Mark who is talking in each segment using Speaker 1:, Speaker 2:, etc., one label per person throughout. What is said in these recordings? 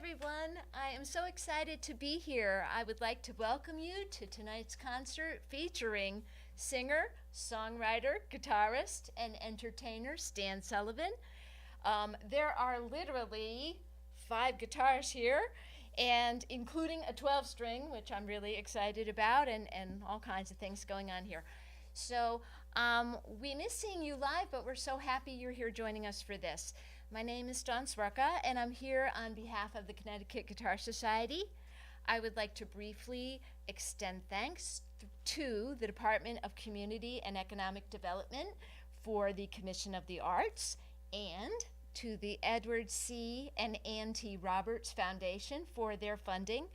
Speaker 1: everyone. I am so excited to be here. I would like to welcome you to tonight's concert featuring singer, songwriter, guitarist, and entertainer Stan Sullivan. There are literally 5 guitars here, and including a 12-string, which I'm really excited about, and all kinds of things going on here. So we miss seeing you live, but we're so happy you're here joining us for this. My name is Dawn Swarka, and I'm here on behalf of the Connecticut Guitar Society. I would like to briefly extend thanks to the Department of Community and Economic Development for the Commission of the Arts, and to the Edward C. and Ann T. Roberts Foundation for their funding.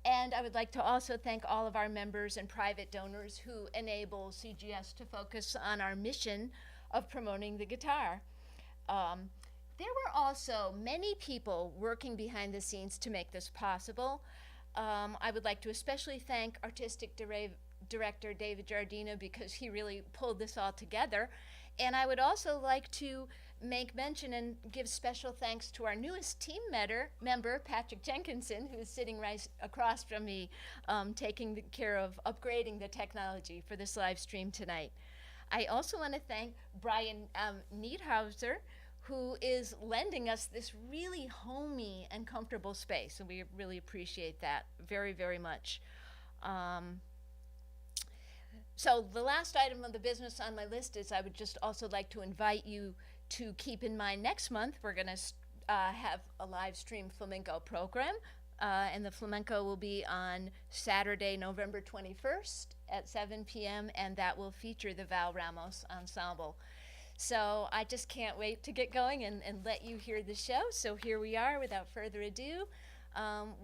Speaker 1: And I would like to also thank all of our members and private donors who enable CGS to focus on our mission of promoting the guitar. There were also many people working behind the scenes to make this possible. I would like to especially thank Artistic Director David Giardino because he really pulled this all together. And I would also like to make mention and give special thanks to our newest team member, Patrick Jenkinson, who is sitting right across from me, taking care of upgrading the technology for this live stream tonight. I also want to thank Brian Niedhauser, who is lending us this really homey and comfortable space, and we really appreciate that very, very much. So the last item of the business on my list is I would just also like to invite you to keep in mind next month we're going to have a live stream flamenco program, and the flamenco will be on Saturday, November 21st at 7 p.m., and that will feature the Val Ramos Ensemble. So I just can't wait to get going and let you hear the show. So here we are, without further ado.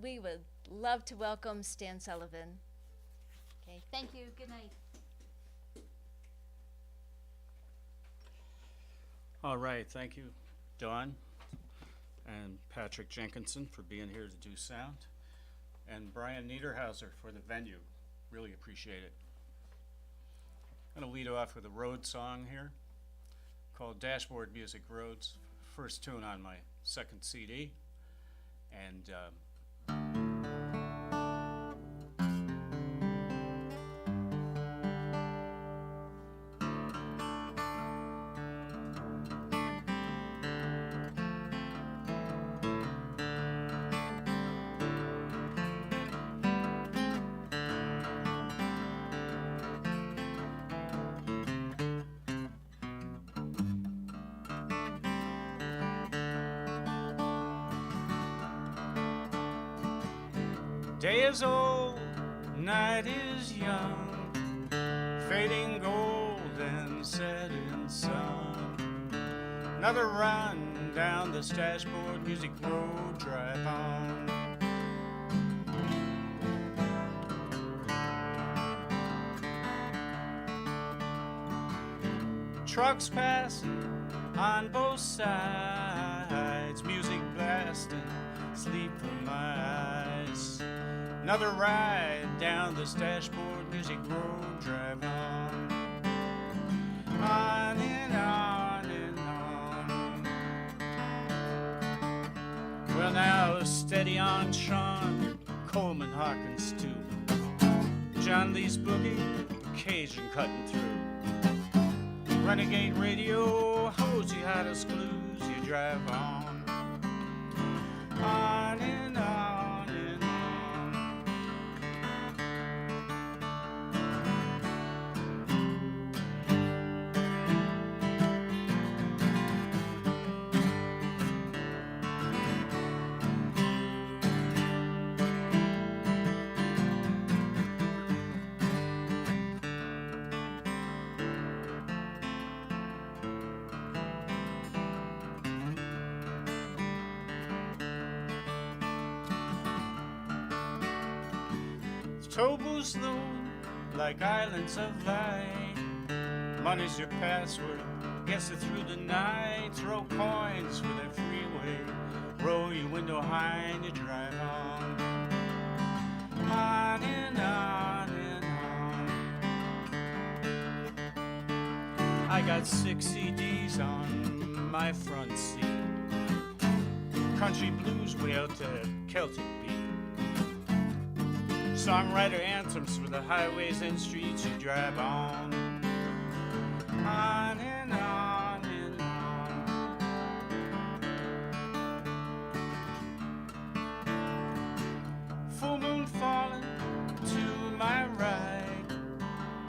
Speaker 1: We would love to welcome Stan Sullivan. Okay, thank you. Good night.
Speaker 2: All right, thank you, Dawn and Patrick Jenkinson for being here to do sound, and Brian Niederhauser for the venue. Really appreciate it. I'm going to lead off with a road song here called Dashboard Music Roads, first tune on my second CD, and day is old, night is young, fading gold and setting sun. Another run down this dashboard music road, drive on. Trucks passing on both sides, music blasting, sleep from my eyes. Another ride down this dashboard music road, drive on. On and on and on. Well, now steady on Sean, Coleman Hawkins too. John Lee's boogie, Cajun cutting through. Renegade radio, hosey hottest blues, you drive on. On and on. Tobos loom like islands of light. Money's your password, gets it through the night. Throw coins for that freeway, roll your window high and you drive on. On and on and on. I got 6 CDs on my front seat. country blues way out to Celtic beat. Songwriter anthems for the highways and streets you drive on. On and on and on. Full moon falling to my right,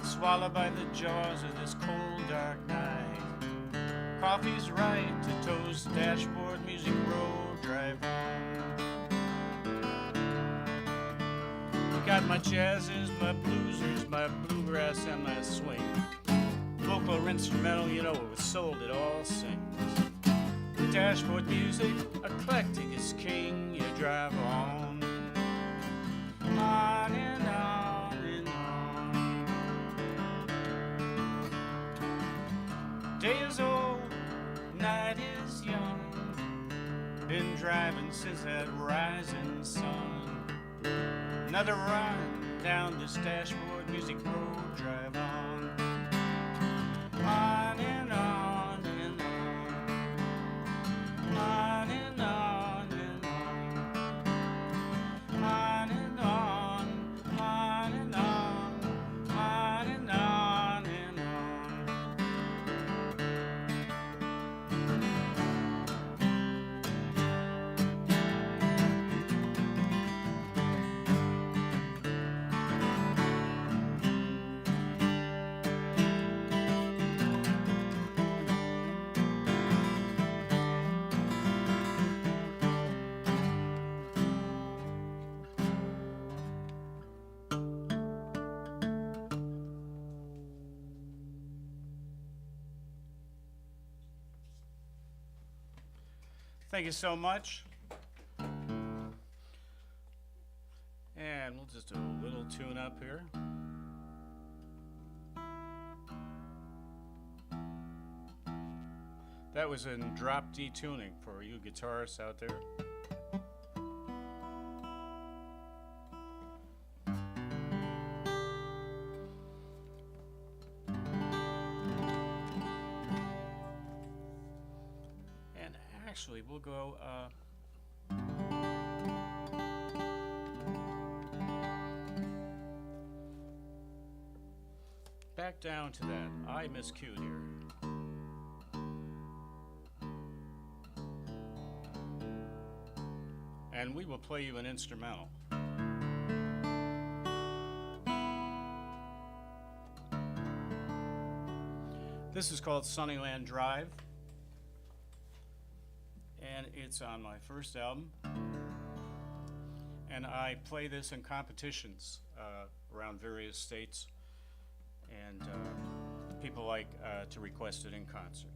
Speaker 2: swallowed by the jaws of this cold dark night. Coffee's right to toast dashboard, music road, drive on. Got my jazzes, my bluesers, my bluegrass, and my swing. Vocal or instrumental, you know, with soul it all sings. The dashboard music, eclectic is king, you drive on. On and on and on. Day is old, night is young. Been driving since that rising sun. Another run down this dashboard, music road, drive on. On and on and on. On and on and on. On and on. On and on. On and on and Thank you so much. And we'll just do a little tune up here. That was in drop D tuning for you guitarists out there. Actually, we'll go back down to that I miscued here. And we will play you an instrumental. This is called Sunnyland Drive. And it's on my first album, and I play this in competitions around various states, and people like to request it in concert.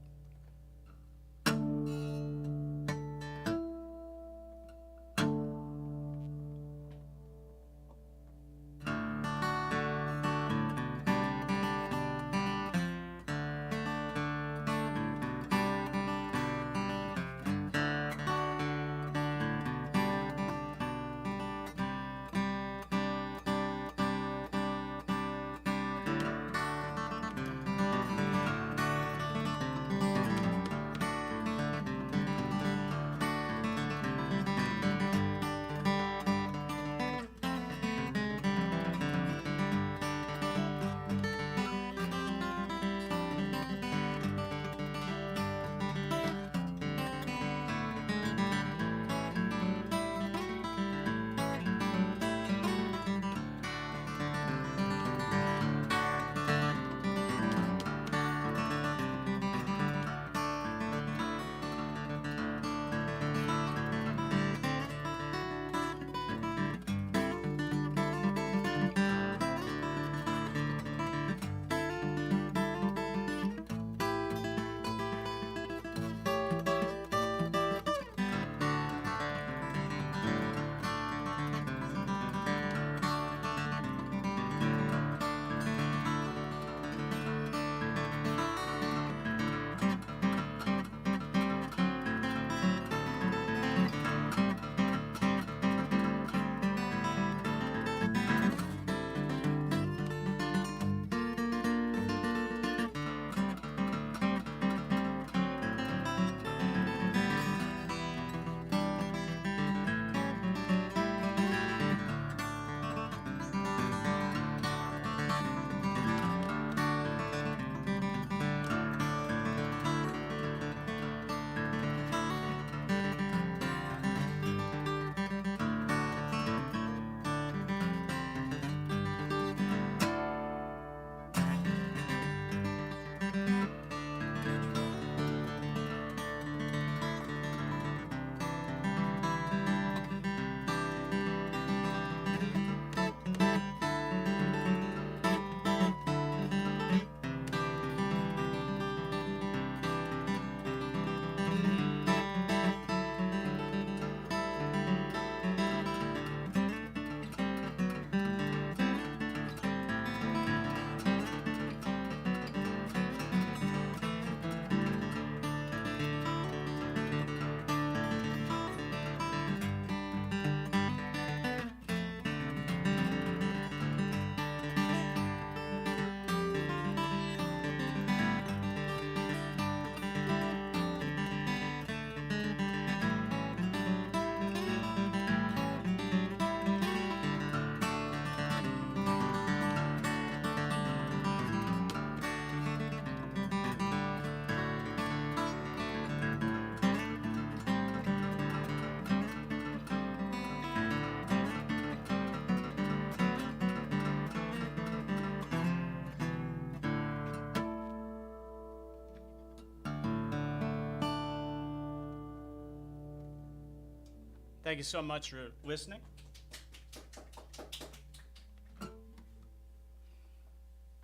Speaker 2: Thank you so much for listening.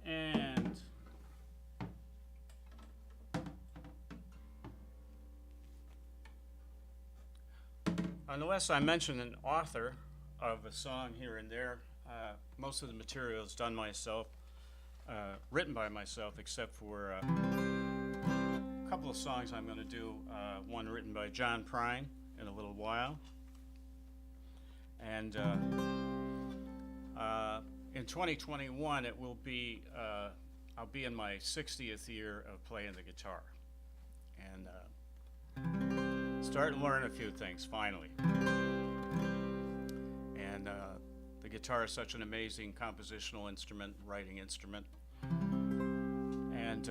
Speaker 2: And unless I mention an author of a song here and there, most of the material is done myself, written by myself, except for a couple of songs I'm going to do. One written by John Prine in a little while. And in 2021, it will be, I'll be in my 60th year of playing the guitar. And starting to learn a few things, finally. And the guitar is such an amazing compositional instrument, writing instrument. And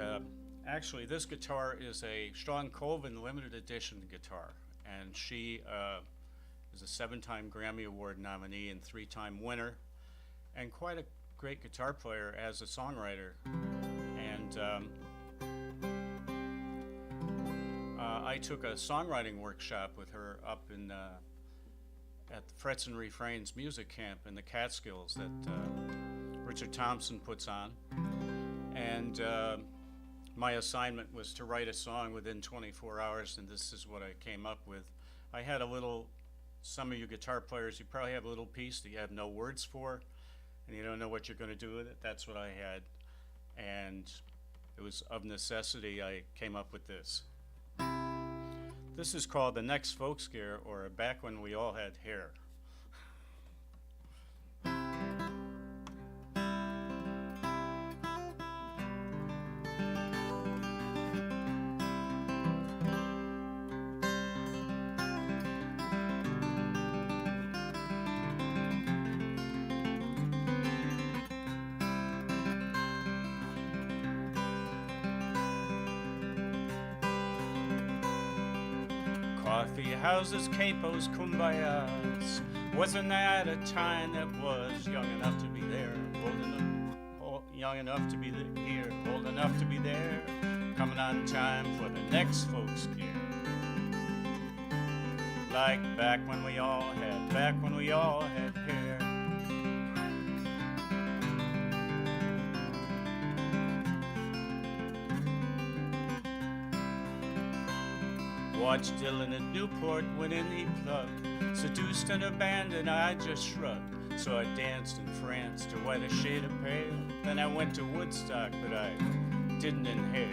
Speaker 2: actually, this guitar is a Sean Colvin limited edition guitar. And she is a 7-time Grammy Award nominee and 3-time winner, and quite a great guitar player as a songwriter. And I took a songwriting workshop with her up in at the Frets and Refrains music camp in the Catskills that Richard Thompson puts on. And my assignment was to write a song within 24 hours, and this is what I came up with. I had a little, some of you guitar players, you probably have a little piece that you have no words for, and you don't know what you're going to do with it. That's what I had. And it was of necessity I came up with this. This is called The Next Folk Scare, or Back When We All Had Hair. Coffee houses, capos, kumbayas. Wasn't that a time that was young enough to be there, young enough to be here, old enough to be there, coming on time for the next folk scare. Like back when we all had hair. Watched Dylan at Newport when in he plugged, seduced and abandoned, I just shrugged. So I danced in France to White a Shade of Pale. Then I went to Woodstock, but I didn't inhale.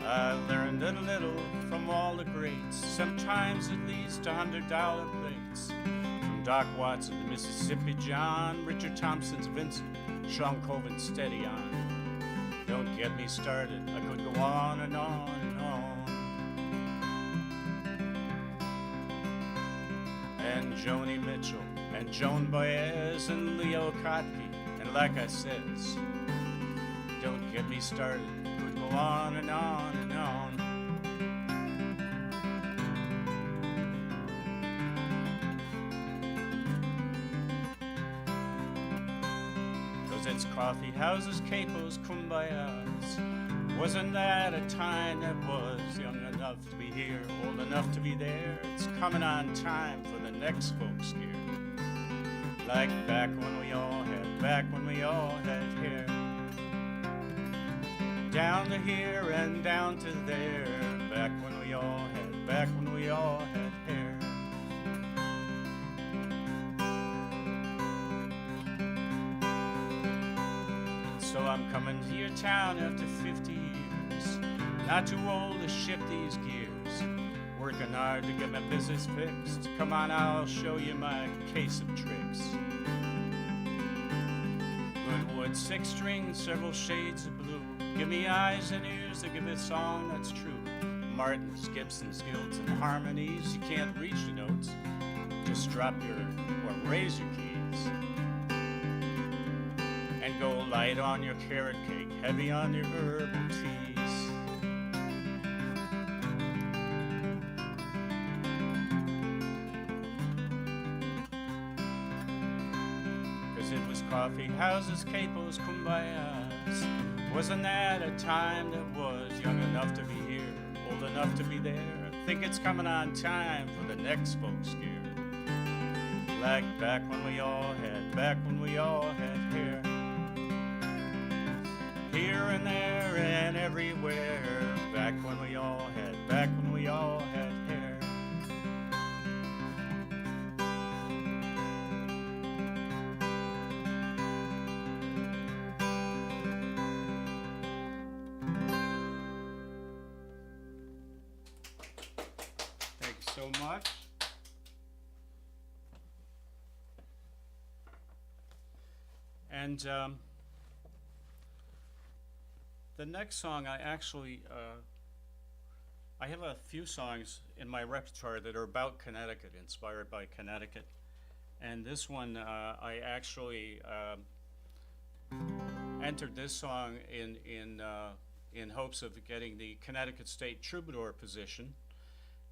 Speaker 2: I learned a little from all the greats, sometimes at least $100 plates. From Doc Watson to Mississippi John, Richard Thompson's Vincent, Sean Colvin's Steady On. Don't get me started, I could go on and on and on. And Joni Mitchell, and Joan Baez, and Leo Kottke, and like I says, don't get me started, could go on and on and on. 'Cause it's coffee houses, capos, kumbayas. Wasn't that a time that was young enough to be here, old enough to be there? It's coming on time for the next folk scare. Like back when we all had hair. Down to here and down to there. Back when we all had hair. So I'm coming to your town after 50 years. Not too old to shift these gears. Working hard to get my business fixed. Come on, I'll show you my case of tricks. Good wood, 6 strings, several shades of blue. Give me eyes and ears to give a song that's true. Martins, Gibsons, Guilds, and harmonies. You can't reach the notes. Just drop your, or raise your keys. And go light on your carrot cake, heavy on your herbal teas. 'Cause it was coffee houses, capos, kumbayas. Wasn't that a time that was young enough to be here, old enough to be there? think it's coming on time for the next folk scare. Like back when we all had hair. Here and there and everywhere. Back when we all had hair. Thank you so much. And the next song, I have a few songs in my repertoire that are about Connecticut, inspired by Connecticut. And this one, I actually entered this song in hopes of getting the Connecticut State Troubadour position.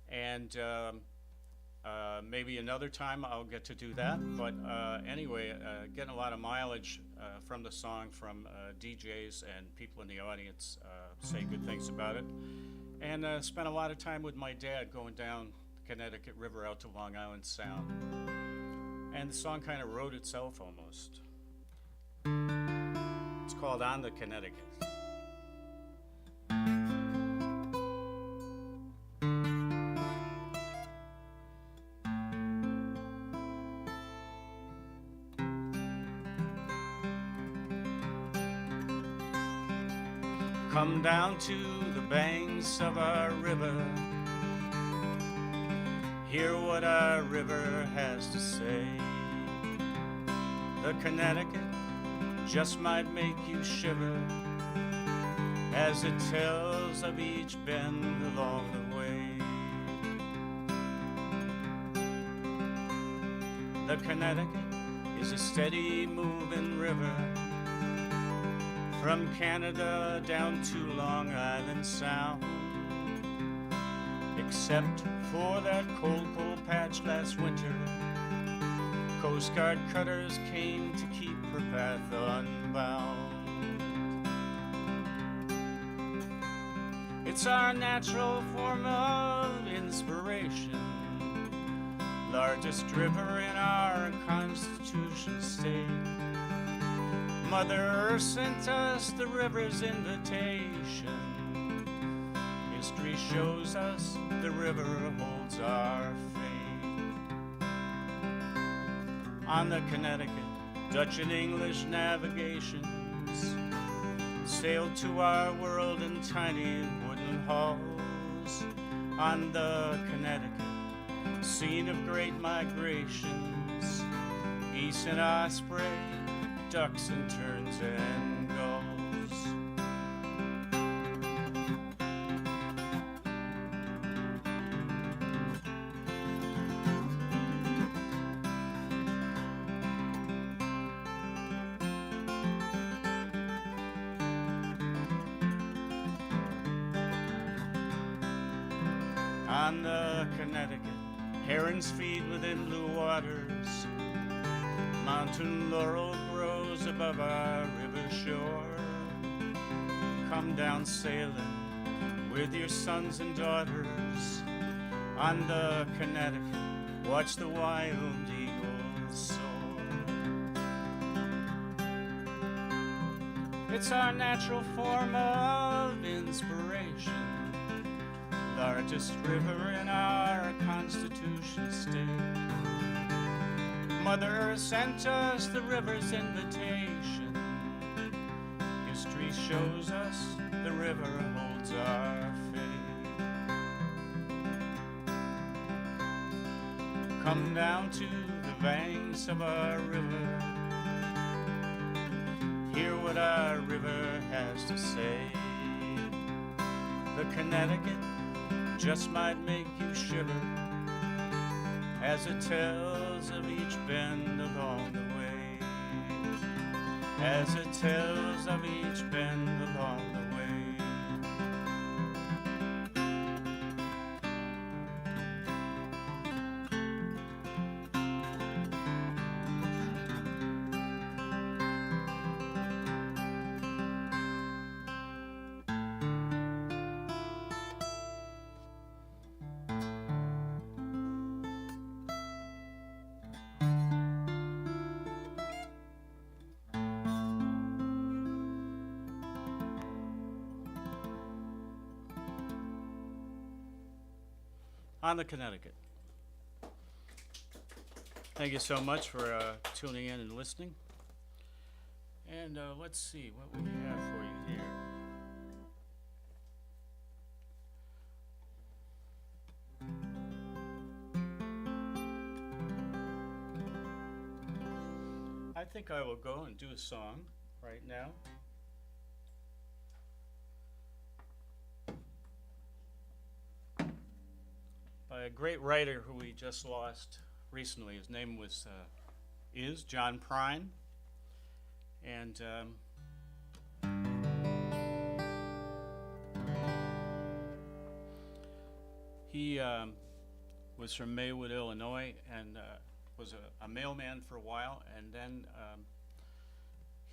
Speaker 2: And maybe another time I'll get to do that. But anyway, getting a lot of mileage from the song from DJs and people in the audience say good things about it. And spent a lot of time with my dad going down the Connecticut River out to Long Island Sound. And the song kind of wrote itself almost. It's called On the Connecticut. Come down to the banks of our river, hear what our river has to say. The Connecticut just might make you shiver as it tells of each bend along the way. The Connecticut is a steady moving river from Canada down to Long Island Sound. Except for that cold patch last winter, Coast Guard cutters came to keep her path unbound. It's our natural form of inspiration, largest river in our Constitution state. Mother Earth sent us the river's invitation. History shows us the river holds our fate. On the Connecticut, Dutch and English navigations sailed to our world in tiny wooden hulls. On the Connecticut, scene of great migrations, geese and osprey, ducks and terns and gulls. On the Connecticut, herons feed within blue waters. Mountain laurel grows above our river shore. Come down sailing with your sons and daughters. On the Connecticut, watch the wild eagles soar. It's our natural form of inspiration, largest river in our Constitution state. Mother Earth sent us the river's invitation. History shows us the river holds our fate. Come down to the banks of our river, hear what our river has to say. The Connecticut just might make you shiver as it tells of each bend along the way. As it tells of each bend along the way. on the Connecticut. Thank you so much for tuning in and listening. And let's see what we have for you here. I think I will go and do a song right now. By a great writer who we just lost recently. His name is John Prine. And he was from Maywood, Illinois, and was a mailman for a while, and then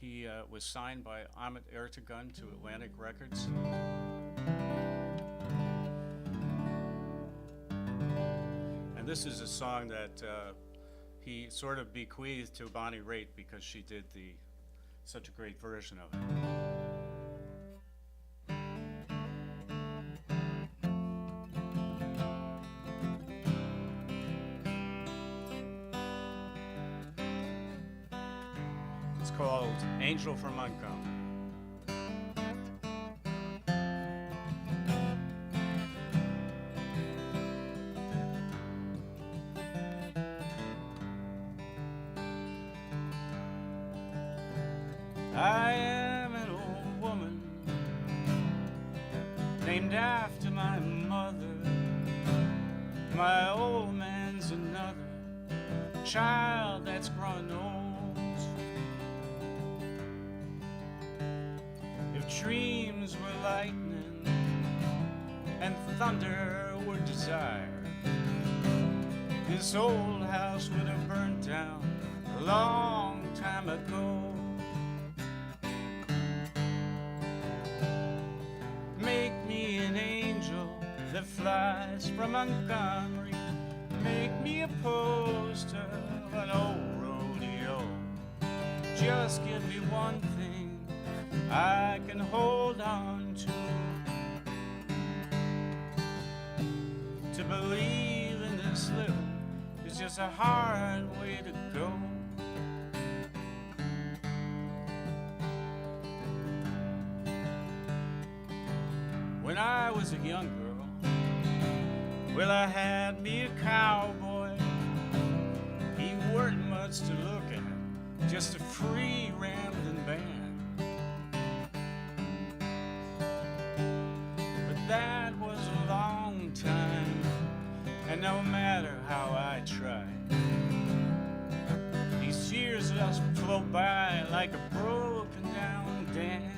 Speaker 2: he was signed by Amit Ertegun to Atlantic Records. And this is a song that he sort of bequeathed to Bonnie Raitt because she did such a great version of it. It's called Angel from Montgomery. I am an old woman named after my mother. My old man's another child that's growing old. If dreams were lightning and thunder were desire, this old house would have burnt down a long time ago. Make me an angel that flies from Montgomery. Make me a poster of an old rodeo. Just give me one thing I can hold on to. To believe in this living is just a hard way to go. When I was a young girl, well, I had me a cowboy. He weren't much to look at, just a free rambling band. But that was a long time, and no matter how I tried, these years just flow by like a broken down dam.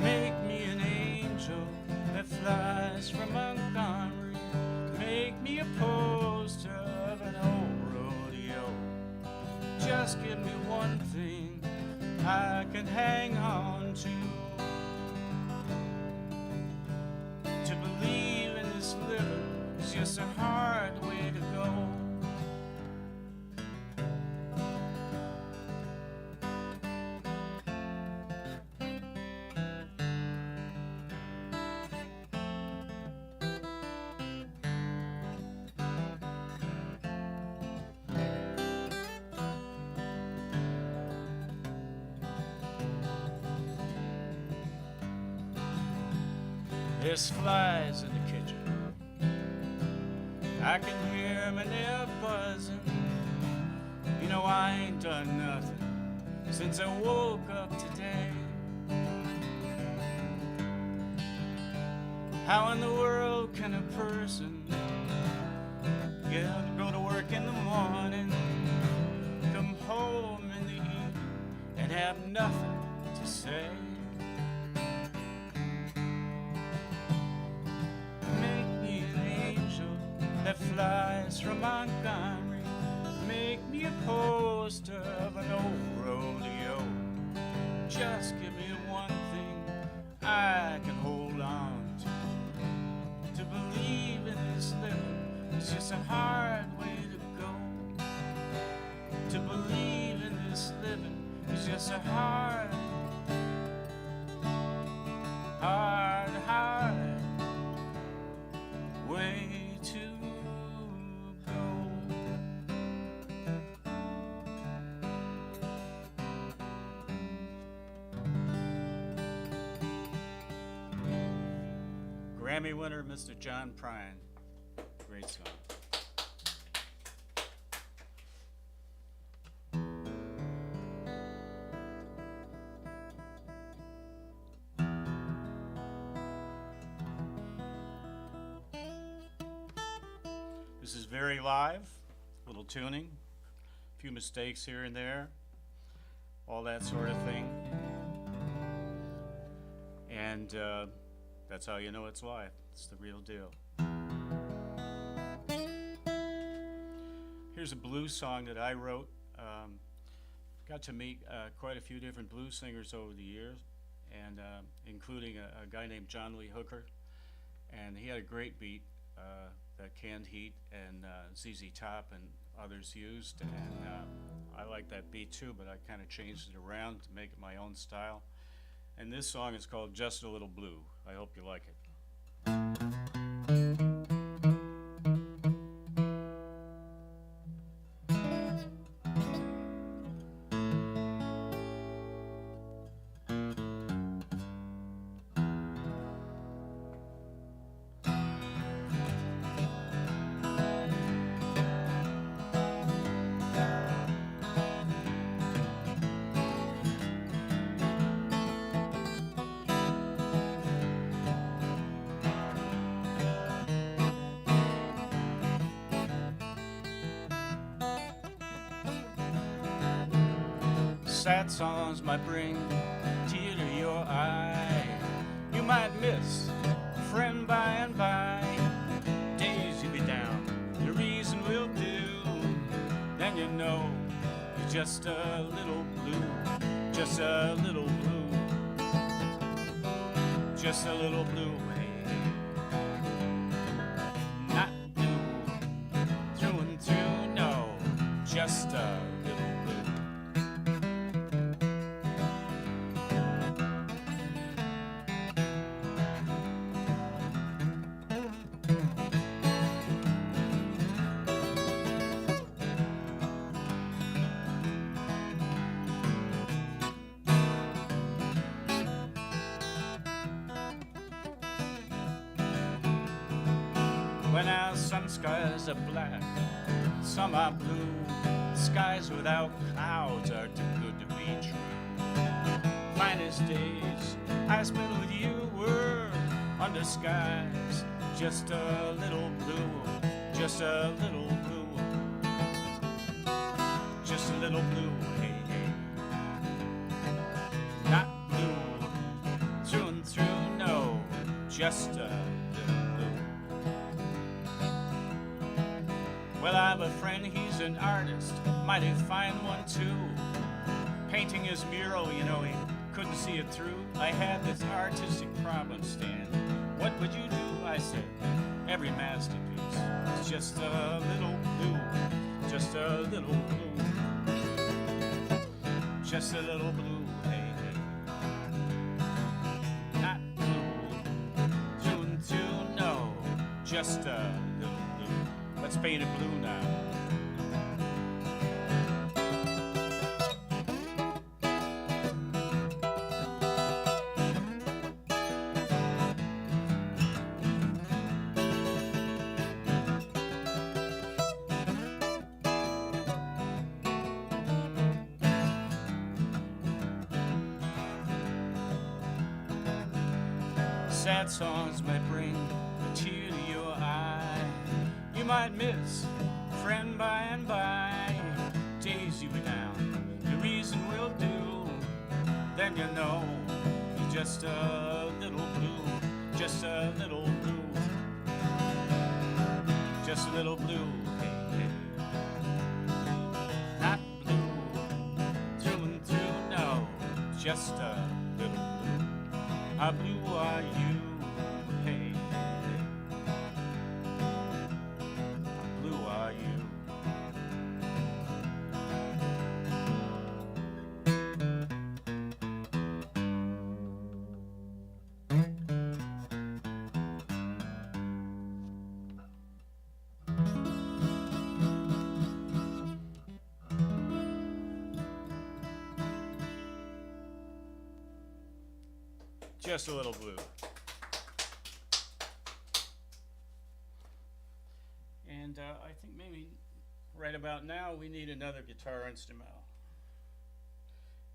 Speaker 2: Make me an angel that flies from Montgomery. Make me a poster of an old rodeo. Just give me one thing I can hang on to. To believe in this living is just a hard way to go. There's flies in the kitchen. I can hear them and they're buzzing. You know I ain't done nothing since I woke up today. How in the world can a person go to work in the morning, come home in the evening, and have nothing to say? That flies from Montgomery. Make me a poster of an old rodeo. Just give me one thing I can hold on to. To believe in this living is just a hard way to go. To believe in this living is just a hard Grammy winner, Mr. John Prine. Great song. This is very live, little tuning, a few mistakes here and there, all that sort of thing. And that's how you know it's live. It's the real deal. Here's a blues song that I wrote. Got to meet quite a few different blues singers over the years, and including a guy named John Lee Hooker. And he had a great beat that Canned Heat and ZZ Top and others used. And I like that beat too, but I kind of changed it around to make it my own style. And this song is called Just a Little Blue. I hope you like it. Sad songs might bring a tear to your eye. You might miss a friend by and by. Days you'll be down, your reason will do. Then you know you're just a little blue. Just a little blue. Just a little blue. Hey, not blue through and through, no. Just a little blue. When our sun skies are black, some are blue. Skies without clouds are too good to be true. Finest days I spent with you were under skies just a little blue, just a little blue, just a little blue, hey, hey. Not blue through and through, no, just a little blue. Well, I have a friend, he's an artist, mighty fine one too. Painting his mural, you know, he couldn't see it through. I had this artistic problem, Stan. What would you do? I said, every masterpiece is just a little blue, just a little blue, just a little blue, hey, hey. Not blue, through and through, no, just a little blue. Let's paint it blue now. Sad songs might bring a tear to your eye. You might miss a friend by and by. Days you be down, your reason will do. Then you know you're just a little blue, just a little blue, just a little blue, hey, hey. Not blue through and through, no, just a little blue. How blue are you? Hey, hey. How blue are you? Just a little blue. And I think maybe right about now we need another guitar instrumental.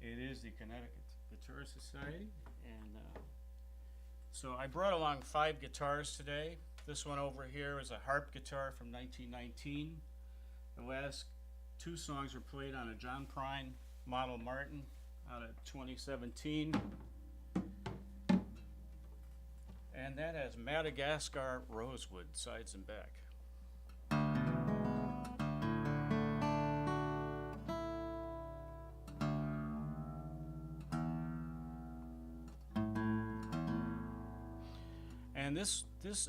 Speaker 2: It is the Connecticut Guitar Society, and so I brought along 5 guitars today. This one over here is a harp guitar from 1919. The last 2 songs were played on a John Prine Model Martin out of 2017. And that has Madagascar rosewood sides and back. And this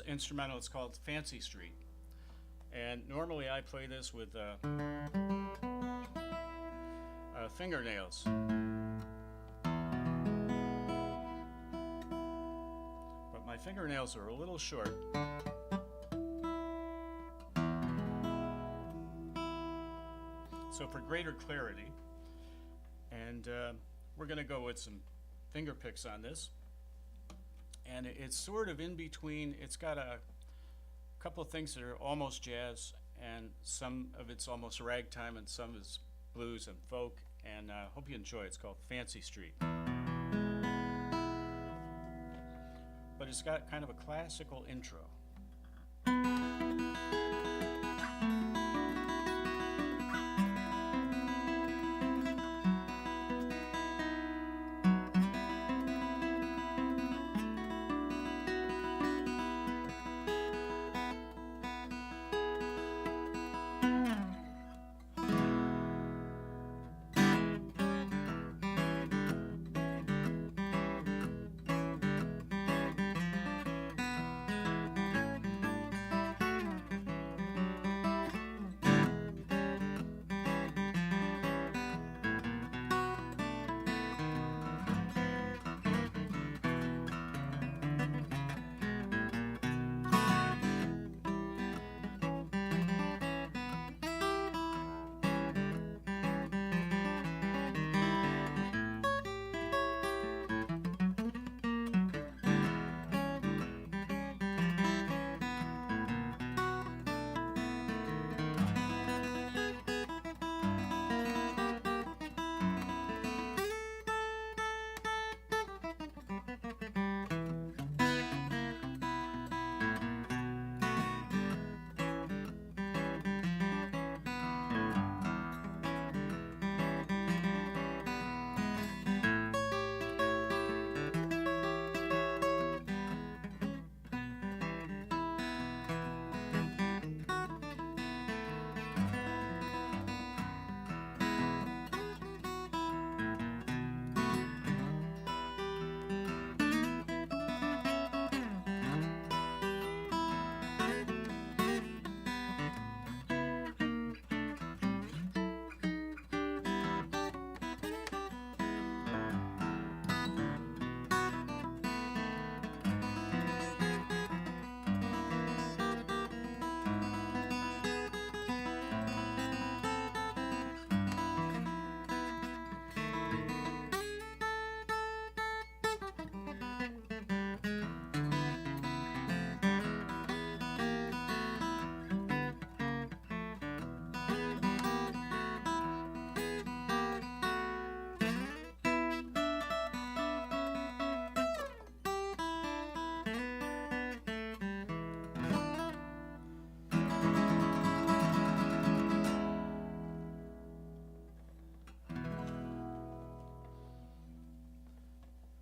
Speaker 2: instrumental is called Fancy Street. And normally I play this with fingernails. But my fingernails are a little short. So for greater clarity, and we're going to go with some finger picks on this. And it's sort of in between. It's got a couple of things that are almost jazz, and some of it's almost ragtime, and some is blues and folk. And I hope you enjoy it. It's called Fancy Street. But it's got kind of a classical intro.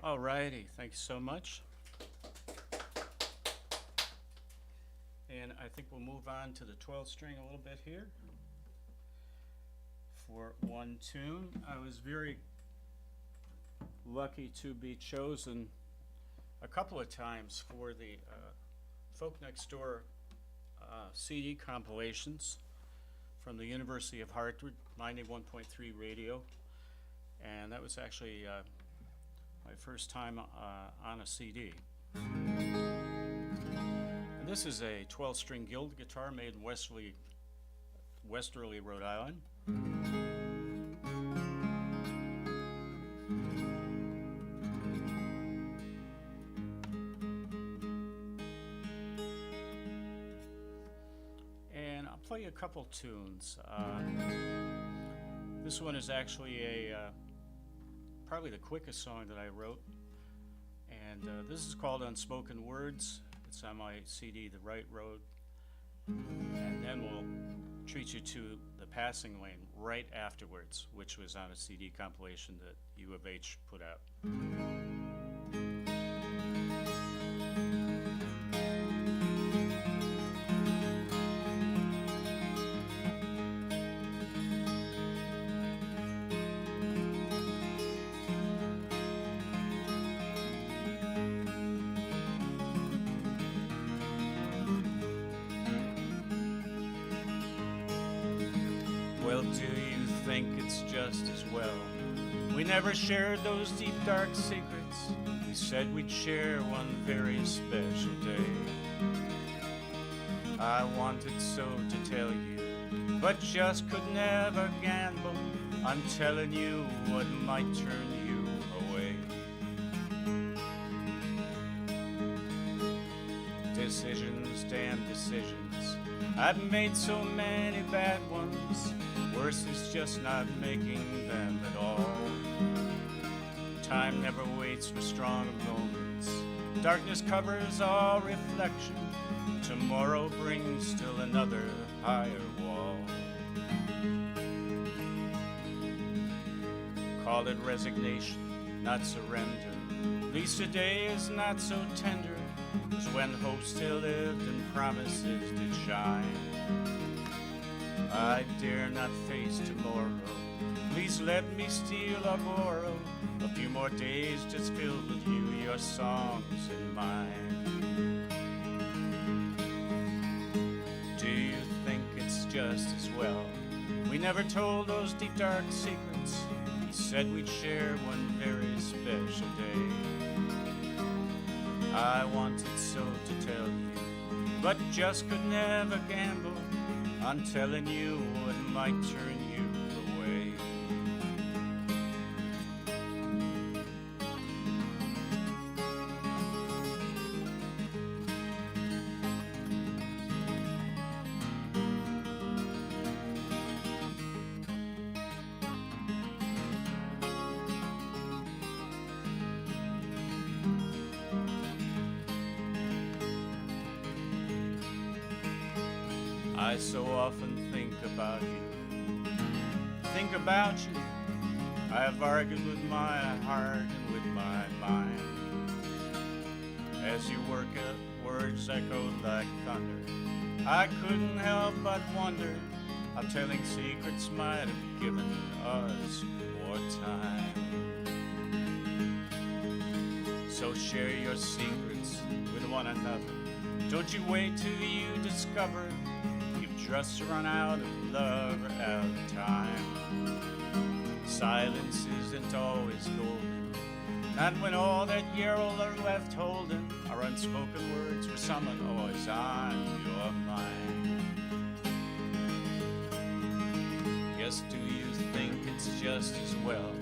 Speaker 2: Alrighty, thank you so much. And I think we'll move on to the 12th string a little bit here for one tune. I was very lucky to be chosen a couple of times for the Folk Next Door CD compilations from the University of Hartford, 91.3 radio. And that was actually my first time on a CD. And this is a 12-string Guild guitar made in Westerly, Rhode Island. And I'll play you a couple tunes. This one is actually probably the quickest song that I wrote, and this is called Unspoken Words. It's on my CD, The Right Road, and then we'll treat you to The Passing Lane right afterwards, which was on a CD compilation that U of H put out. Well, do you think it's just as well? We never shared those deep, dark secrets. We said we'd share one very special day. I wanted so to tell you, but just could never gamble on telling you what might turn you away. Decisions, damn decisions. I've made so many bad ones. Worse is just not making them at all. Time never waits for strong moments. Darkness covers all reflection. Tomorrow brings still another higher wall. Call it resignation, not surrender. At least today is not so tender as when hope still lived and promises did shine. I dare not face tomorrow. Please let me steal or borrow a few more days just filled with you, your songs and mine. Do you think it's just as well? We never told those deep dark secrets. We said we'd share one very special day. I wanted so to tell you, but just could never gamble on telling you what might turn you away. I so often think about you. Think about you. I have argued with my heart and with my mind. As you work up, words echoed like thunder. I couldn't help but wonder how telling secrets might have given us more time. So share your secrets with one another. Don't you wait till you discover just run out of love or out of time. Silence isn't always golden, not when all that yarrow are left holding are unspoken words for someone always on your mind. Yes, do you think it's just as well?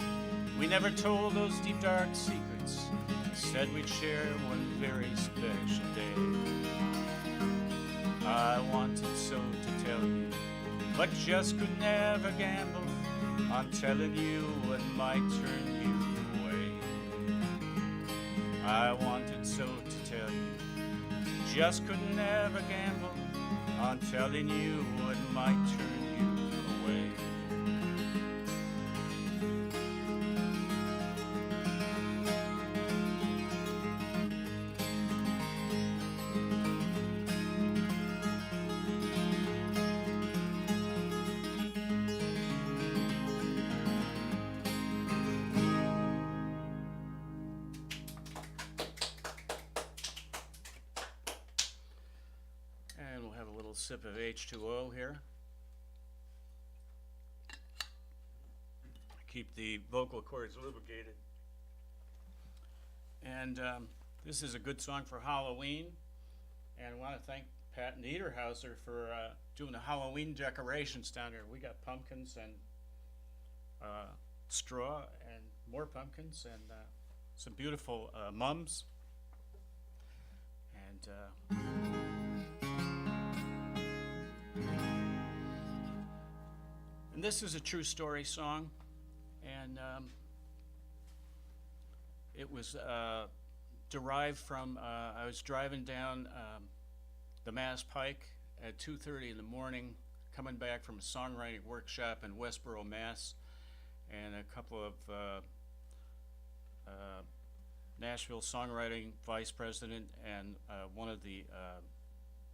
Speaker 2: We never told those deep dark secrets. We said we'd share one very special day. I wanted so to tell you, but just could never gamble on telling you what might turn you away. I wanted so to tell you, just could never gamble on telling you what might turn you away. Sip of H2O here. Keep the vocal cords lubricated. And this is a good song for Halloween. And I want to thank Pat Niederhauser for doing the Halloween decorations down here. We got pumpkins and straw and more pumpkins and some beautiful mums. And And this is a true story song, and it was derived from, I was driving down the Mass Pike at 2:30 in the morning, coming back from a songwriting workshop in Westboro, Mass, and a couple of Nashville songwriting vice president and one of the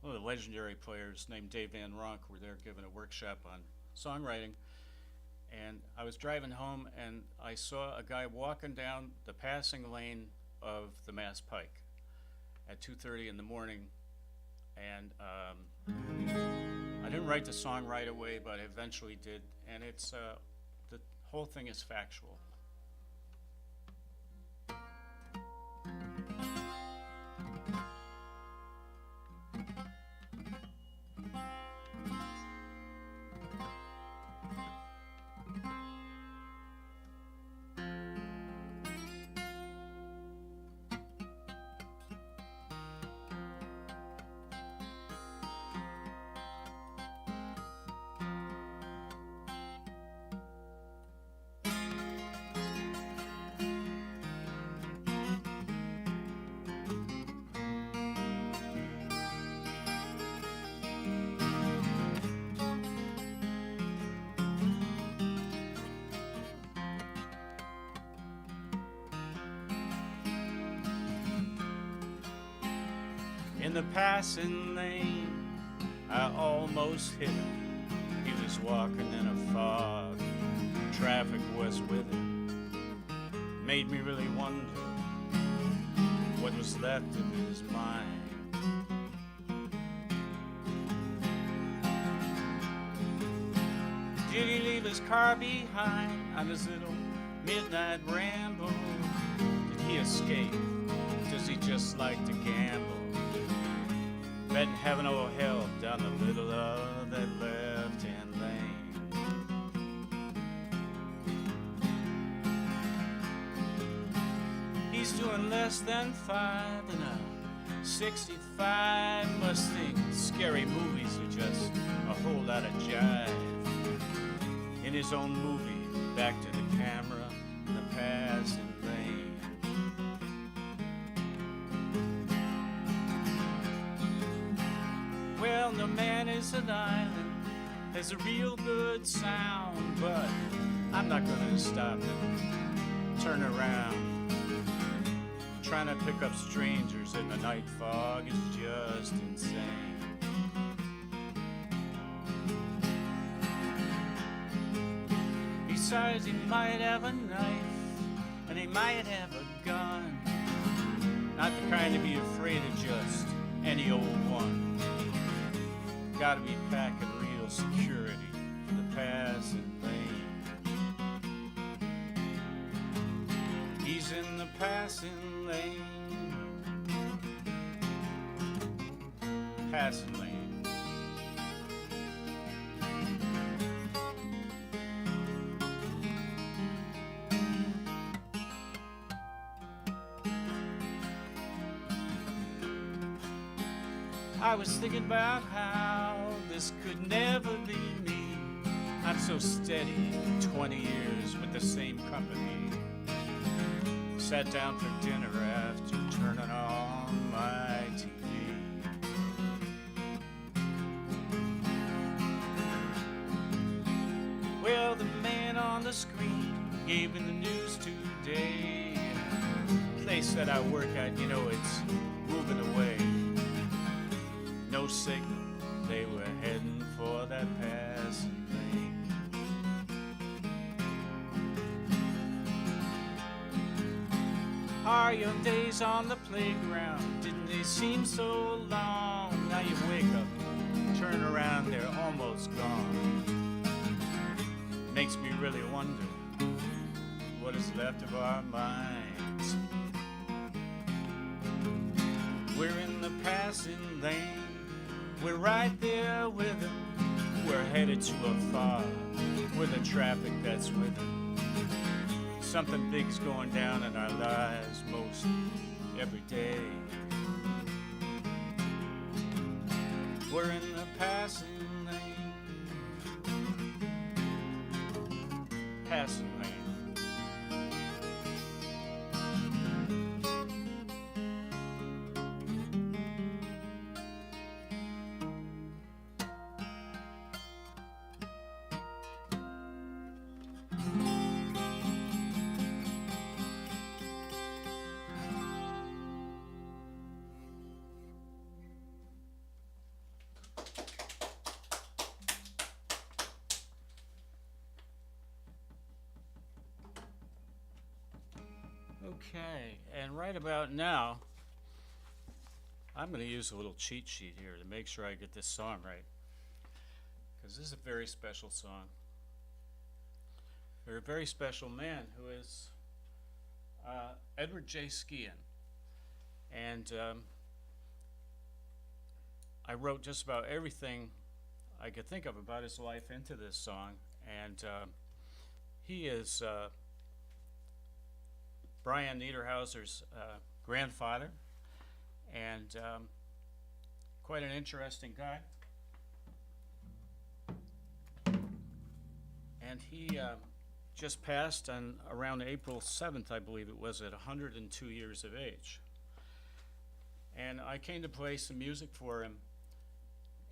Speaker 2: legendary players named Dave Van Ronk were there giving a workshop on songwriting. And I was driving home and I saw a guy walking down the passing lane of the Mass Pike at 2:30 in the morning. And I didn't write the song right away, but I eventually did. And it's the whole thing is factual. In the passing lane, I almost hit him. He was walking in a fog, traffic was with him. Made me really wonder what was left of his mind. Did he leave his car behind on his little midnight ramble? Did he escape? Does he just like to gamble? Betting heaven or hell down the middle of that left-hand lane. He's doing less than 5 in a 65 Mustang. Scary movies are just a whole lot of jive. In his own movie, back to the camera in the passing lane. Well, no man is an island, has a real good sound, but I'm not gonna stop it. Turn around. Trying to pick up strangers in the night fog is just insane. Besides, he might have a knife, and he might have a gun. Not the kind to be afraid of just any old one. Gotta be packing real security for the passing lane. He's in the passing lane. Passing lane. I was thinking about how this could never be me. I'm so steady, 20 years with the same company. Sat down for dinner after turning on my TV. Well, the man on the screen gave me the news today. Place that I work at, you know, it's moving away. No signal, they were heading for that passing lane. Are your days on the playground, didn't they seem so long? Now you wake up, turn around, they're almost gone. Makes me really wonder what is left of our minds. We're in the passing lane. We're right there with them. We're headed to a fog with the traffic that's with them. Something big's going down in our lives most every day. We're in the passing lane. Okay, and right about now, I'm going to use a little cheat sheet here to make sure I get this song right, because this is a very special song for a very special man who is Edward J. Skian. And I wrote just about everything I could think of about his life into this song, and he is Brian Niederhauser's grandfather, and quite an interesting guy. And he just passed on around April 7th, I believe it was, at 102 years of age. And I came to play some music for him,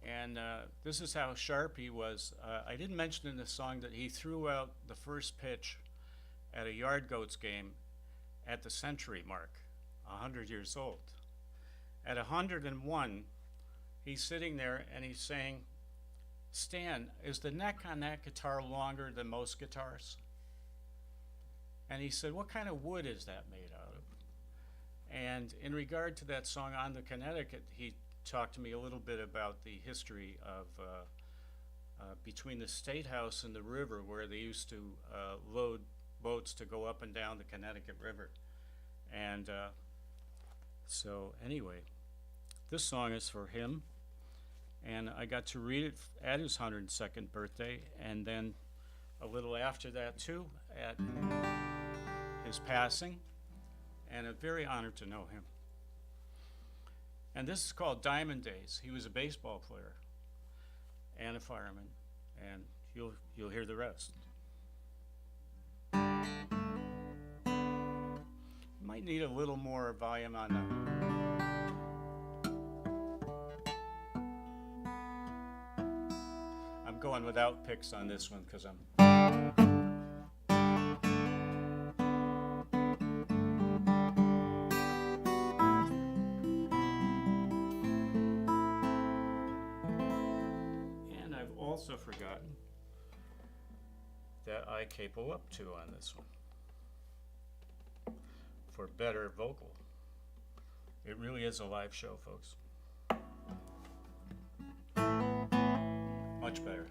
Speaker 2: and this is how sharp he was. I didn't mention in the song that he threw out the first pitch at a Yard Goats game at the century mark, 100 years old. At 101, he's sitting there and he's saying, "Stan, is the neck on that guitar longer than most guitars?" And he said, "What kind of wood is that made out of?" And in regard to that song, On the Connecticut, he talked to me a little bit about the history of between the State House and the river, where they used to load boats to go up and down the Connecticut River. And so anyway, this song is for him, and I got to read it at his 102nd birthday, and then a little after that too, at his passing, and I'm very honored to know him. And this is called Diamond Days. He was a baseball player and a fireman, and you'll hear the rest. Might need a little more volume on I'm going without picks on this one because I'm also forgotten that I capo up to on this one for better vocal. It really is a live show, folks. Much better.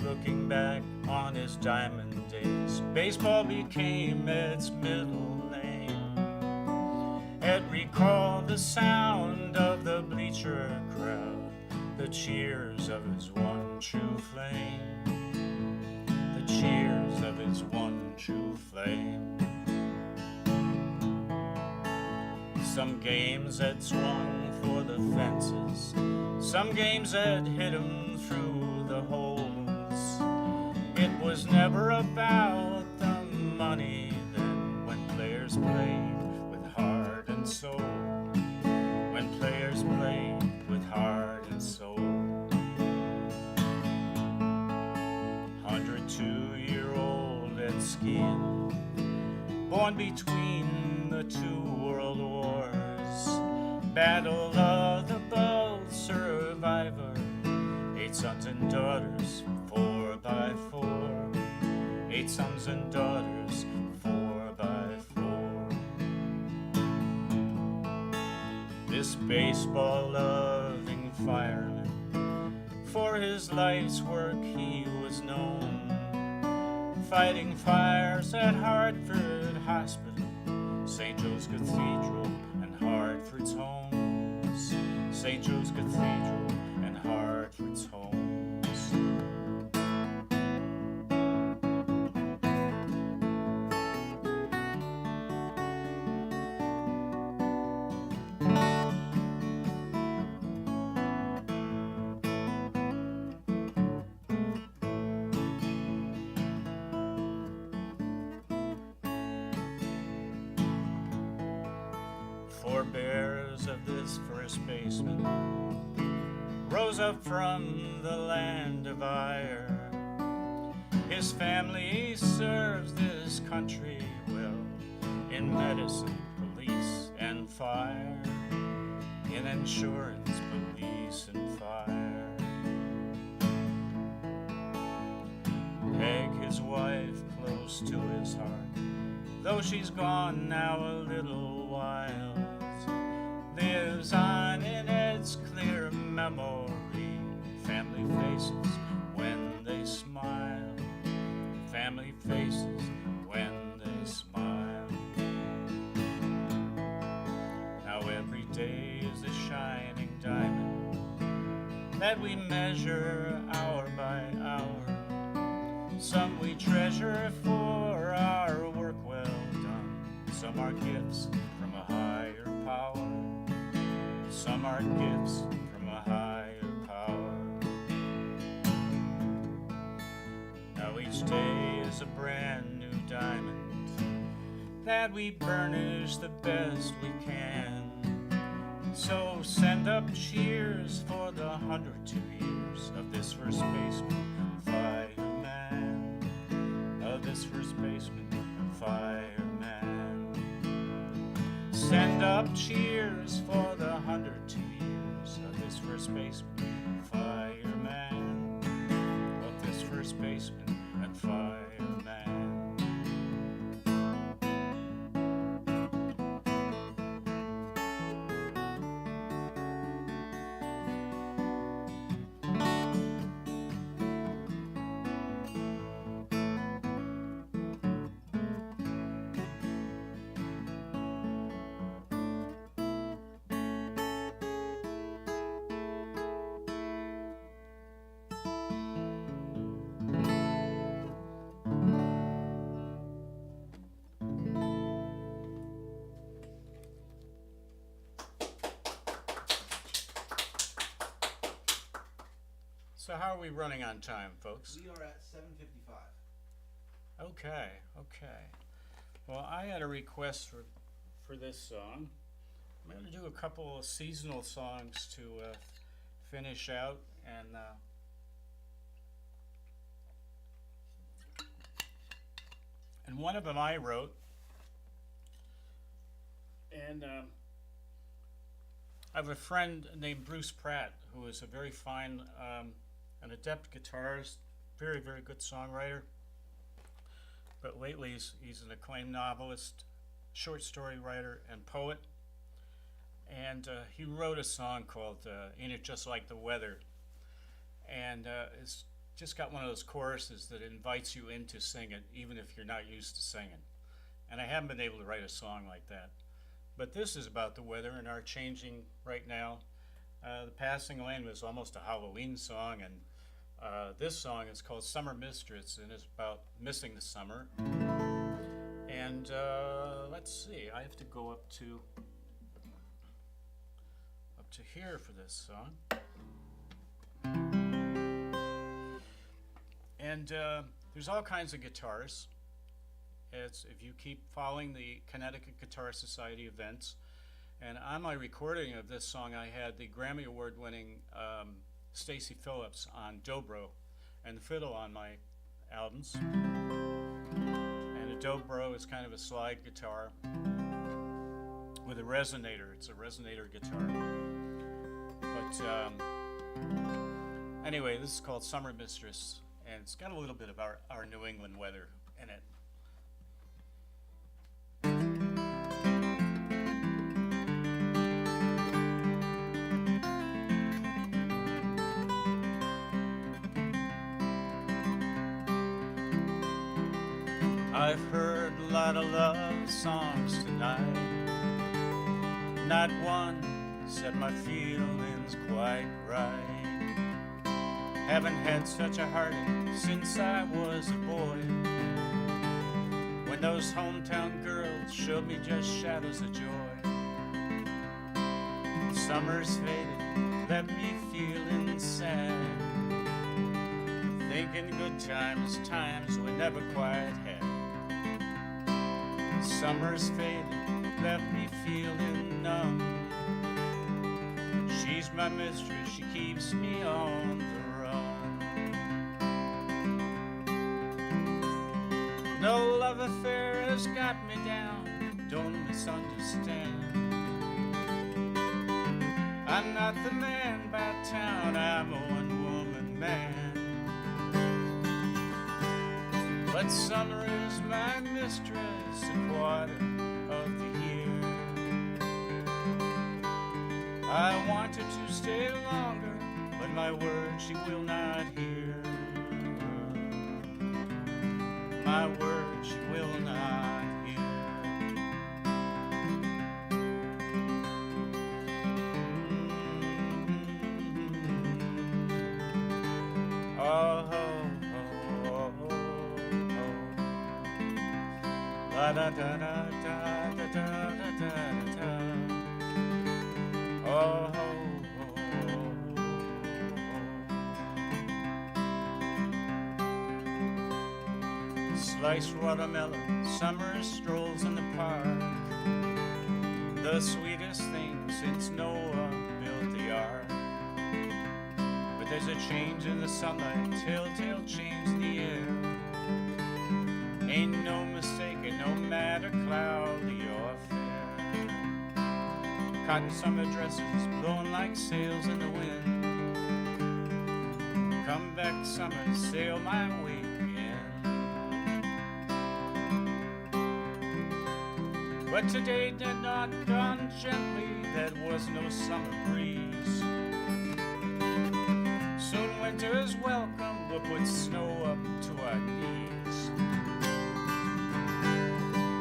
Speaker 2: Looking back on his diamond days, baseball became Ed's middle name. Ed recalled the sound of the bleacher crowd, the cheers of his one true flame, the cheers of his one true flame. Some games Ed swung for the fences, some games Ed hit him through the holes. It was never about the money then, when players played with heart and soul, when players played with heart and soul. 102-year-old Ed Skian, born between the two world wars, Battle of the Bulge survivor, 8 sons and daughters, 4 by 4, 8 sons and daughters, 4 by 4. This baseball-loving fireman, for his life's work he was known, fighting fires at Hartford Hospital, St. Joe's Cathedral, and Hartford's homes, St. Joe's Cathedral and Hartford's homes. Forbears floors of this first basement rose up from the land of ire. His family serves this country well in medicine, police, and fire. In insurance, police, and fire. Peg, his wife, close to his heart, though she's gone now a little while, lives on in its clear memory. Family faces when they smile. Family faces when they smile. Now every day is a shining diamond that we measure hour by hour. Some we treasure for our work well done. Some are gifts from a higher power. Some are gifts from a higher power. Now each day is a brand new diamond that we burnish the best we can. So send up cheers for the 102 years of this first baseman fireman, of this first baseman fireman. Send up cheers for the 102 years of this first baseman fireman, of this first baseman and fireman. So how are we running on time, folks?
Speaker 3: We are at 7:55.
Speaker 2: Okay. Well, I had a request for this song. I'm going to do a couple of seasonal songs to finish out, and one of them I wrote, and I have a friend named Bruce Pratt, who is a very fine an adept guitarist, very, very good songwriter. But lately he's an acclaimed novelist, short story writer, and poet. And he wrote a song called Ain't It Just Like the Weather? And it's just got one of those choruses that invites you in to sing it, even if you're not used to singing. And I haven't been able to write a song like that. But this is about the weather and our changing right now. The Passing Lane was almost a Halloween song, and this song is called Summer Mistress, and it's about missing the summer. And let's see, I have to go up to here for this song. And there's all kinds of guitars. If you keep following the Connecticut Guitar Society events, and on my recording of this song, I had the Grammy Award-winning Stacy Phillips on dobro and the fiddle on my albums. And a dobro is kind of a slide guitar with a resonator. It's a resonator guitar. But anyway, this is called Summer Mistress, and it's got a little bit of our New England weather in it. I've heard a lot of love songs tonight. Not one set my feelings quite right. Haven't had such a heartache since I was a boy, when those hometown girls showed me just shadows of joy. Summer's faded, left me feeling sad, thinking good times we never quite had. Summer's faded, left me feeling numb, She's my mistress, she keeps me on the run. No love affair has got me down, don't misunderstand. I'm not the man about town, I'm a one-woman man. But summer is my mistress, a quarter of the year. I want her to stay longer, but my word she will not hear. My word she will not hear. Oh, oh, oh, oh, oh. La da da da da da da da da da. Oh, oh, oh, oh. Sliced watermelon, summer strolls in the park. The sweetest thing since Noah built the ark. But there's a change in the sunlight, telltale change in the air. Ain't no mistaking, no matter cloudy or fair. Cotton summer dresses blowing like sails in the wind. Come back summer, sail my way again. But today did not dawn gently, there was no summer breeze. Soon winter's welcome will put snow up to our knees.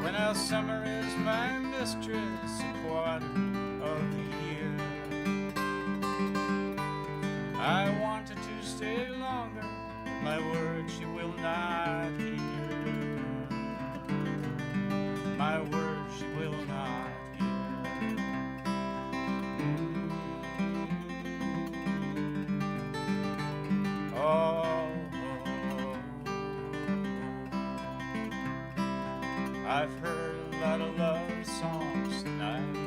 Speaker 2: When our summer is my mistress, a quarter of the year. I want her to stay longer, my word she will not hear. My word she will not hear. Oh, I've heard a lot of love songs tonight.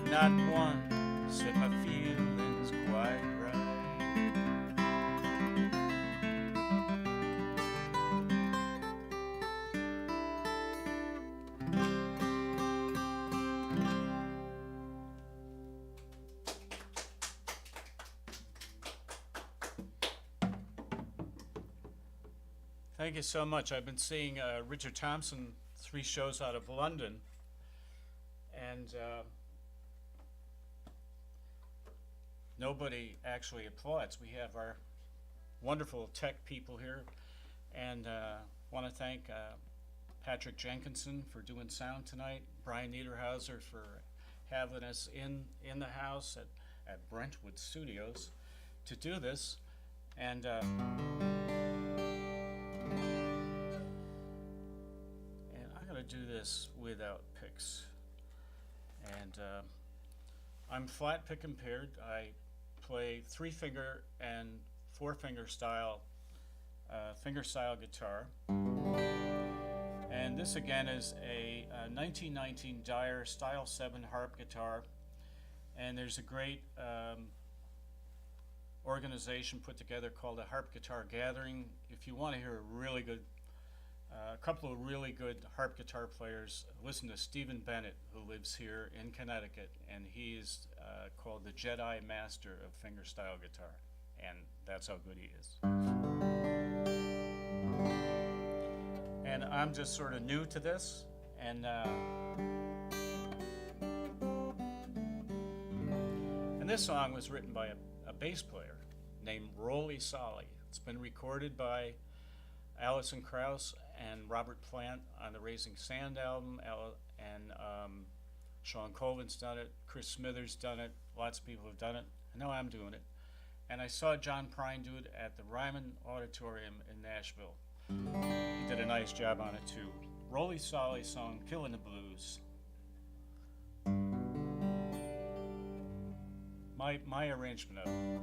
Speaker 2: Not one set my feelings quite right. Thank you so much. I've been seeing Richard Thompson 3 shows out of London, and nobody actually applauds. We have our wonderful tech people here, and want to thank Patrick Jenkinson for doing sound tonight, Brian Niederhauser for having us in the house at Brentwood Studios to do this, and I'm going to do this without picks. And I'm flat pick impaired. I play 3-finger and 4-finger style, finger style guitar. And this again is a 1919 Dyer Style 7 harp guitar. And there's a great organization put together called the Harp Guitar Gathering. If you want to hear a really good, a couple of really good harp guitar players, listen to Stephen Bennett, who lives here in Connecticut, and he's called the Jedi Master of fingerstyle guitar, and that's how good he is. And I'm just sort of new to this, and this song was written by a bass player named Rolly Solly. It's been recorded by Alison Krauss and Robert Plant on the Raising Sand album, and Sean Colvin's done it, Chris Smithers done it, lots of people have done it. I know I'm doing it. And I saw John Prine do it at the Ryman Auditorium in Nashville. He did a nice job on it too. Rolly Solly's song, Killin' the Blues. My arrangement of it.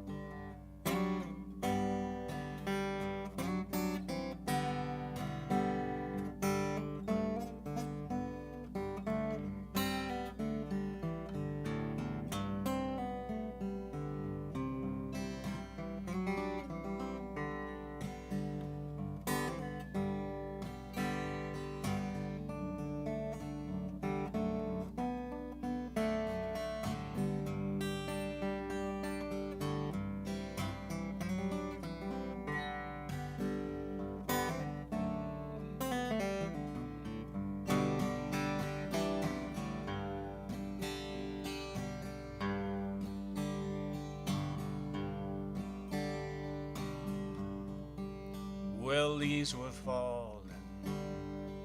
Speaker 2: Well, leaves were falling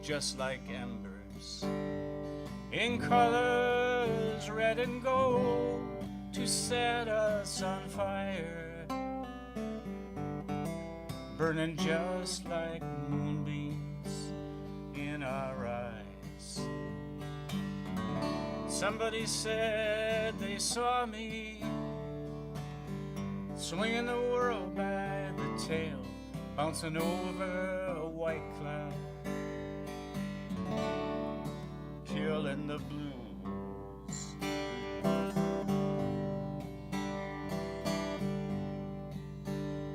Speaker 2: just like embers, in colors red and gold, to set us on fire, burning just like moonbeams in our eyes. Somebody said they saw me swinging the world by the tail, bouncing over a white cloud, killing the blues.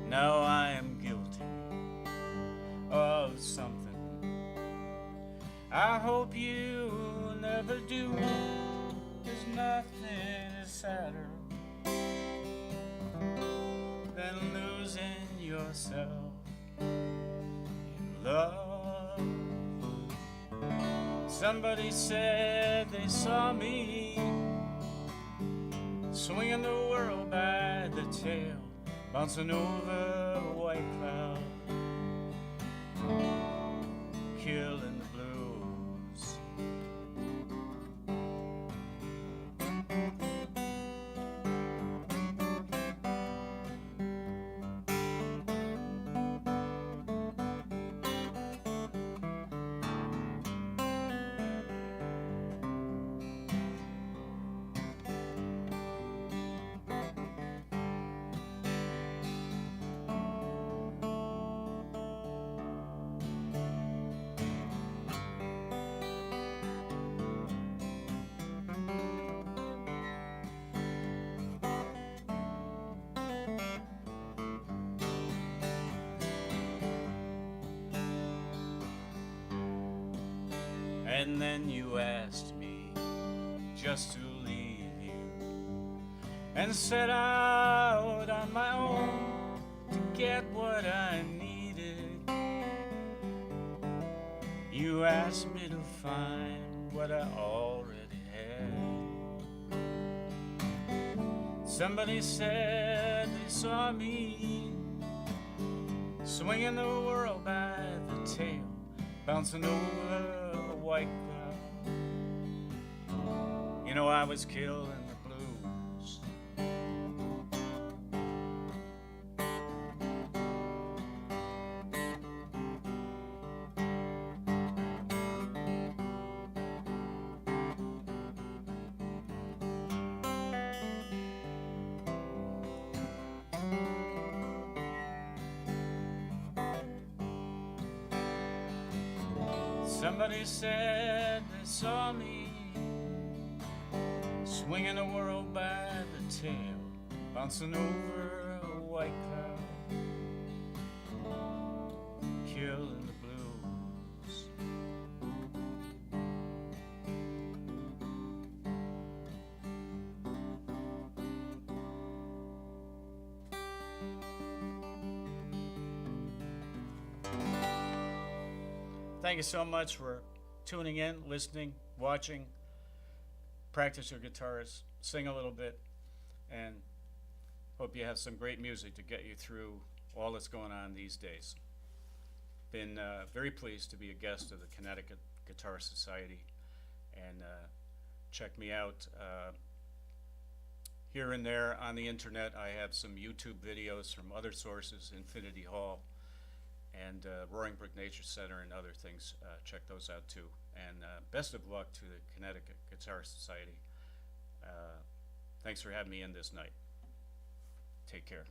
Speaker 2: Now I am guilty of something I hope you never do, 'cause nothing is sadder than losing yourself in love. Somebody said they saw me swinging the world by the tail, bouncing over a white cloud, killing the blues. And then you asked me just to leave you, and set out on my own to get what I needed. You asked me to find what I already had. Somebody said they saw me swinging the world by the tail, bouncing over a white cloud. You know, I was killing the blues. Somebody said they saw me swinging the world by the tail, bouncing over a white cloud, killing the blues. Thank you so much for tuning in, listening, watching. Practice your guitars, sing a little bit, and hope you have some great music to get you through all that's going on these days. Been very pleased to be a guest of the Connecticut Guitar Society, and check me out here and there on the internet. I have some YouTube videos from other sources, Infinity Hall and Roaring Brook Nature Center and other things. Check those out too. And best of luck to the Connecticut Guitar Society. Thanks for having me in this night. Take care.